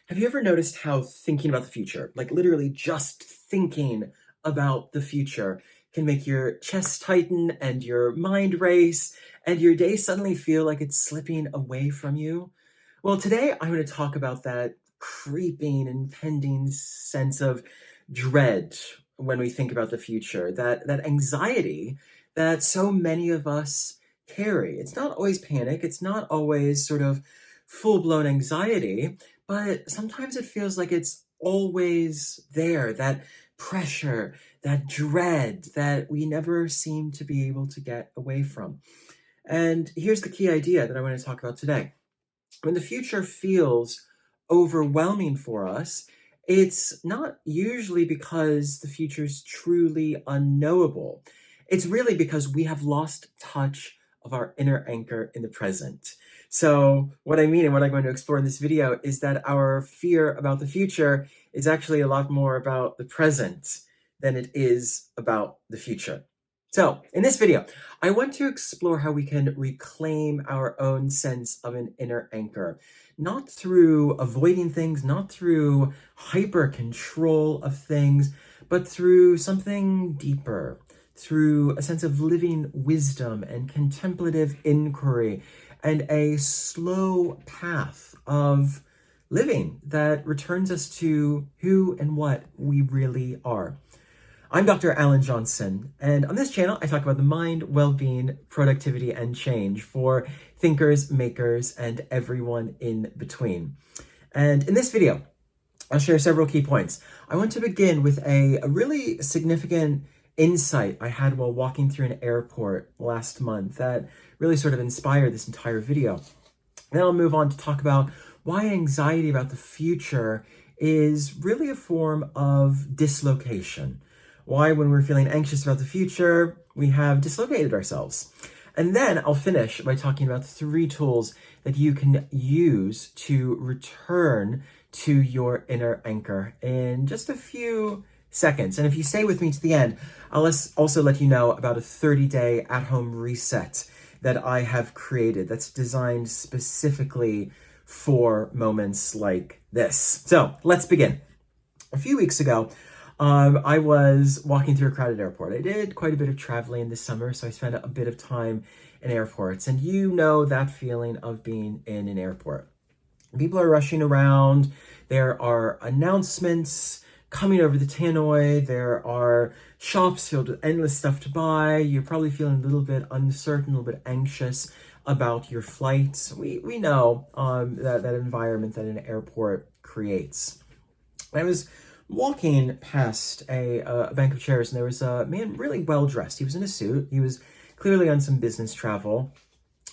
Have you ever noticed how thinking about the future, like literally just thinking about the future, can make your chest tighten and your mind race and your day suddenly feel like it's slipping away from you? Well, today I'm going to talk about that creeping, impending sense of dread when we think about the future, that anxiety that so many of us carry. It's not always panic, it's not always sort of full-blown anxiety, but sometimes it feels like it's always there, that pressure, that dread that we never seem to be able to get away from. And here's the key idea that I want to talk about today. When the future feels overwhelming for us, it's not usually because the future is truly unknowable. It's really because we have lost touch of our inner anchor in the present. So what I mean and what I'm going to explore in this video is that our fear about the future is actually a lot more about the present than it is about the future. So in this video, I want to explore how we can reclaim our own sense of an inner anchor, not through avoiding things, not through hyper control of things, but through something deeper, through a sense of living wisdom and contemplative inquiry and a slow path of living that returns us to who and what we really are. I'm Dr. Alan Johnson, and on this channel, I talk about the mind, well-being, productivity, and change for thinkers, makers, and everyone in between. And in this video, I'll share several key points. I want to begin with a really significant insight I had while walking through an airport last month that really sort of inspired this entire video. Then I'll move on to talk about why anxiety about the future is really a form of dislocation. Why, when we're feeling anxious about the future, we have dislocated ourselves. And then I'll finish by talking about 3 tools that you can use to return to your inner anchor in just a few seconds. And if you stay with me to the end, I'll also let you know about a 30-day at-home reset that I have created that's designed specifically for moments like this. So let's begin. A few weeks ago, I was walking through a crowded airport. I did quite a bit of traveling this summer, so I spent a bit of time in airports. And you know that feeling of being in an airport. People are rushing around. There are announcements coming over the tannoy. There are shops filled with endless stuff to buy. You're probably feeling a little bit uncertain, a little bit anxious about your flight. We know that environment that an airport creates. I was walking past a bank of chairs, and there was a man really well dressed. He was in a suit. He was clearly on some business travel,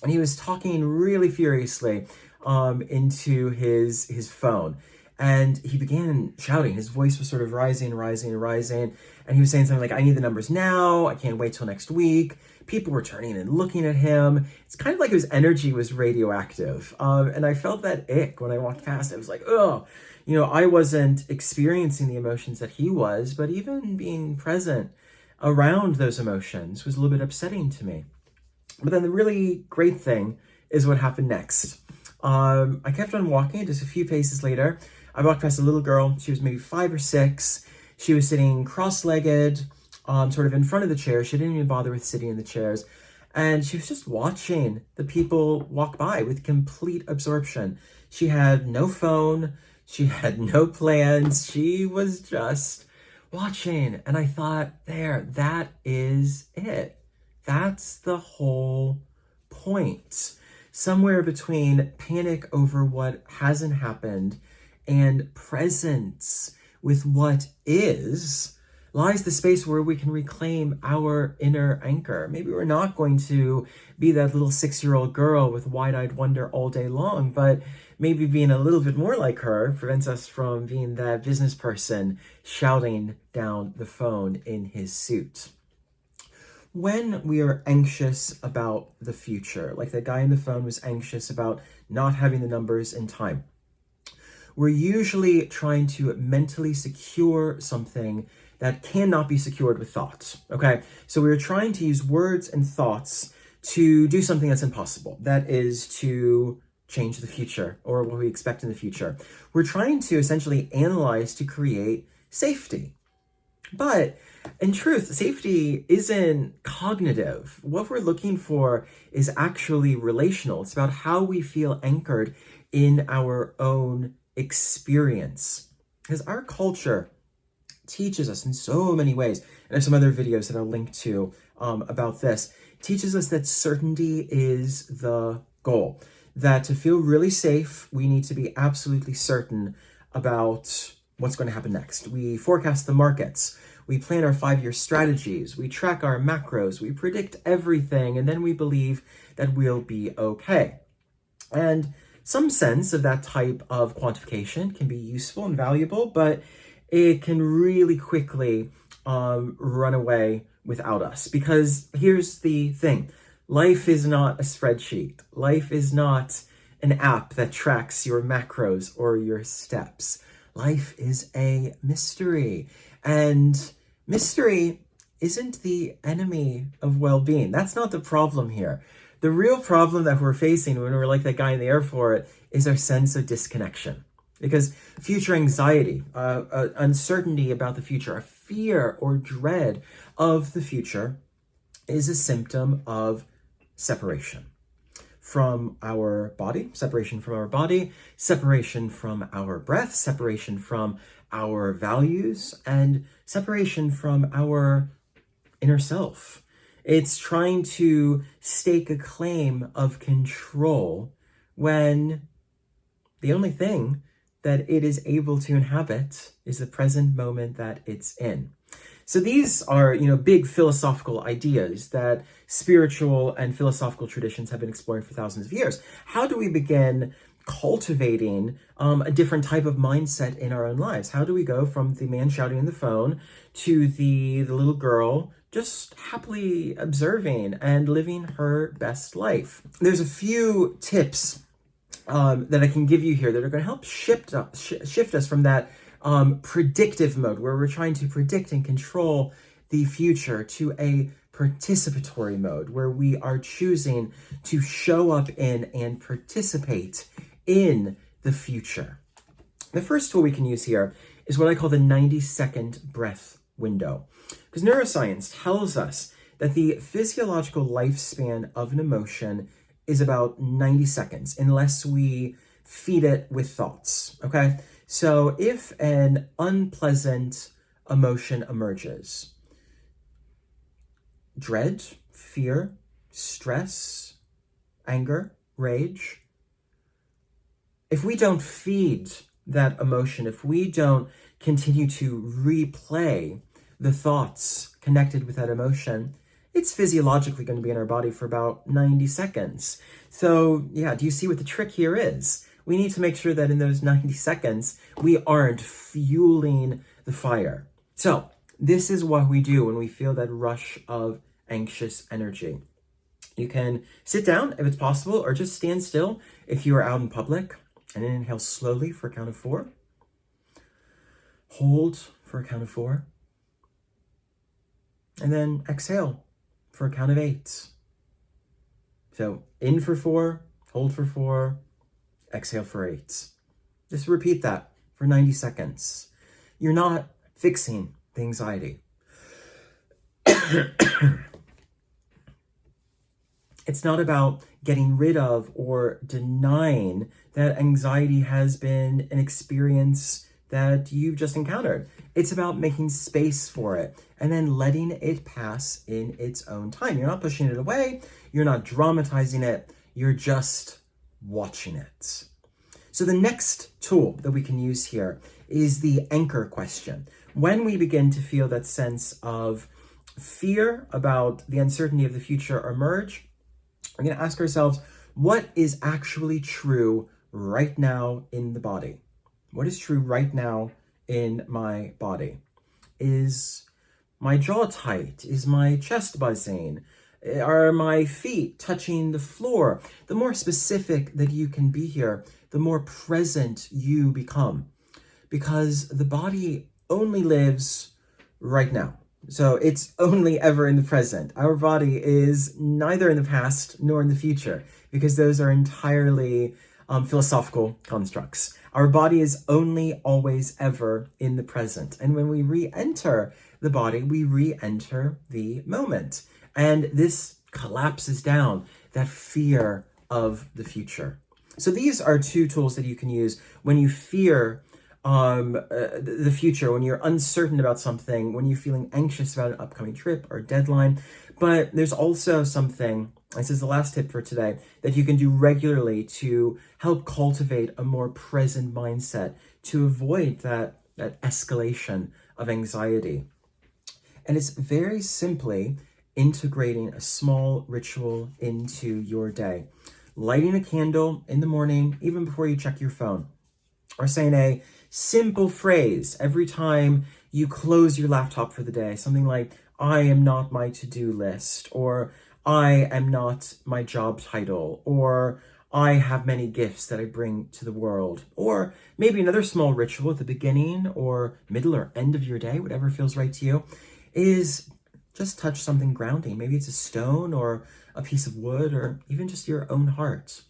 and he was talking really furiously into his phone. And he began shouting. His voice was sort of rising. And he was saying something like, "I need the numbers now. I can't wait till next week." People were turning and looking at him. It's kind of like his energy was radioactive. And I felt that ick when I walked past. I was like, ugh. I wasn't experiencing the emotions that he was, but even being present around those emotions was a little bit upsetting to me. But then the really great thing is what happened next. I kept on walking. Just a few paces later, I walked past a little girl. She was maybe 5 or 6. She was sitting cross-legged, sort of in front of the chair. She didn't even bother with sitting in the chairs. And she was just watching the people walk by with complete absorption. She had no phone. She had no plans. She was just watching. And I thought, that is it. That's the whole point. Somewhere between panic over what hasn't happened and presence with what is lies the space where we can reclaim our inner anchor. Maybe we're not going to be that little 6-year-old girl with wide-eyed wonder all day long, but maybe being a little bit more like her prevents us from being that business person shouting down the phone in his suit. When we are anxious about the future, like the guy on the phone was anxious about not having the numbers in time, we're usually trying to mentally secure something that cannot be secured with thoughts, okay? So we're trying to use words and thoughts to do something that's impossible. That is to change the future or what we expect in the future. We're trying to essentially analyze to create safety. But in truth, safety isn't cognitive. What we're looking for is actually relational. It's about how we feel anchored in our own experience. Because our culture teaches us in so many ways, and there's some other videos that I'll link to about this, teaches us that certainty is the goal. That to feel really safe, we need to be absolutely certain about what's going to happen next. We forecast the markets. We plan our 5-year strategies. We track our macros. We predict everything. And then we believe that we'll be okay. And some sense of that type of quantification can be useful and valuable, but it can really quickly run away without us. Because here's the thing. Life is not a spreadsheet. Life is not an app that tracks your macros or your steps. Life is a mystery. And mystery isn't the enemy of well-being. That's not the problem here. The real problem that we're facing when we're like that guy in the airport is our sense of disconnection. Because future anxiety, uncertainty about the future, a fear or dread of the future is a symptom of separation from our body, separation from our breath, separation from our values, and separation from our inner self. It's trying to stake a claim of control when the only thing that it is able to inhabit is the present moment that it's in. So these are, big philosophical ideas that spiritual and philosophical traditions have been exploring for thousands of years. How do we begin cultivating a different type of mindset in our own lives? How do we go from the man shouting on the phone to the little girl just happily observing and living her best life? There's a few tips that I can give you here that are going to help shift us from that predictive mode where we're trying to predict and control the future to a participatory mode where we are choosing to show up in and participate in the future. The first tool we can use here is what I call the 90-second breath window. Because neuroscience tells us that the physiological lifespan of an emotion is about 90 seconds unless we feed it with thoughts, okay? So if an unpleasant emotion emerges, dread, fear, stress, anger, rage, if we don't feed that emotion, if we don't continue to replay the thoughts connected with that emotion, it's physiologically going to be in our body for about 90 seconds. So yeah, do you see what the trick here is? We need to make sure that in those 90 seconds, we aren't fueling the fire. So this is what we do when we feel that rush of anxious energy. You can sit down if it's possible, or just stand still if you are out in public, and inhale slowly for a count of 4. Hold for a count of 4. And then exhale for a count of 8. So in for 4, hold for 4, exhale for 8. Just repeat that for 90 seconds. You're not fixing the anxiety. It's not about getting rid of or denying that anxiety has been an experience that you've just encountered. It's about making space for it and then letting it pass in its own time. You're not pushing it away. You're not dramatizing it. You're just watching it. So the next tool that we can use here is the anchor question. When we begin to feel that sense of fear about the uncertainty of the future emerge, we're going to ask ourselves, what is actually true right now in the body? What is true right now in my body? Is my jaw tight? Is my chest buzzing? Are my feet touching the floor? The more specific that you can be here, the more present you become. Because the body only lives right now. So it's only ever in the present. Our body is neither in the past nor in the future, because those are entirely philosophical constructs. Our body is only, always, ever in the present. And when we re-enter the body, we re-enter the moment. And this collapses down that fear of the future. So these are two tools that you can use when you fear the future, when you're uncertain about something, when you're feeling anxious about an upcoming trip or deadline. But there's also something, this is the last tip for today, that you can do regularly to help cultivate a more present mindset, to avoid that escalation of anxiety. And it's very simply integrating a small ritual into your day. Lighting a candle in the morning, even before you check your phone. Or saying a simple phrase every time you close your laptop for the day. Something like, I am not my to-do list, or I am not my job title, or I have many gifts that I bring to the world. Or maybe another small ritual at the beginning or middle or end of your day, whatever feels right to you, is just touch something grounding. Maybe it's a stone or a piece of wood or even just your own heart.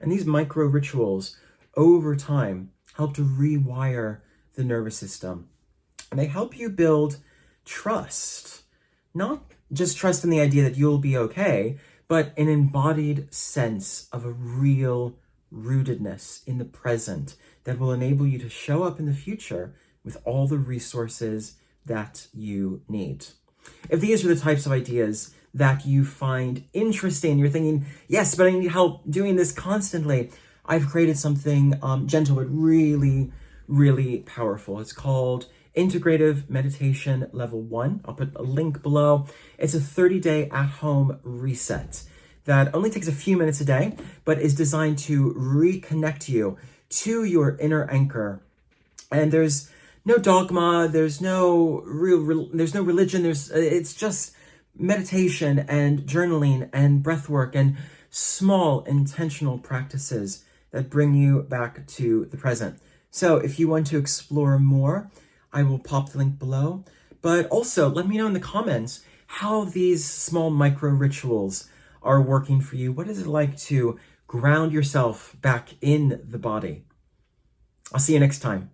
And these micro rituals over time help to rewire the nervous system. And they help you build trust. Not just trust in the idea that you'll be okay, but an embodied sense of a real rootedness in the present that will enable you to show up in the future with all the resources that you need. If these are the types of ideas that you find interesting, you're thinking, yes, but I need help doing this constantly, I've created something gentle but really, really powerful. It's called Integrative Meditation Level 1. I'll put a link below. It's a 30-day at-home reset that only takes a few minutes a day, but is designed to reconnect you to your inner anchor. And there's no dogma, there's no religion, it's just meditation and journaling and breathwork and small intentional practices that bring you back to the present. So if you want to explore more, I will pop the link below. But also let me know in the comments how these small micro rituals are working for you. What is it like to ground yourself back in the body? I'll see you next time.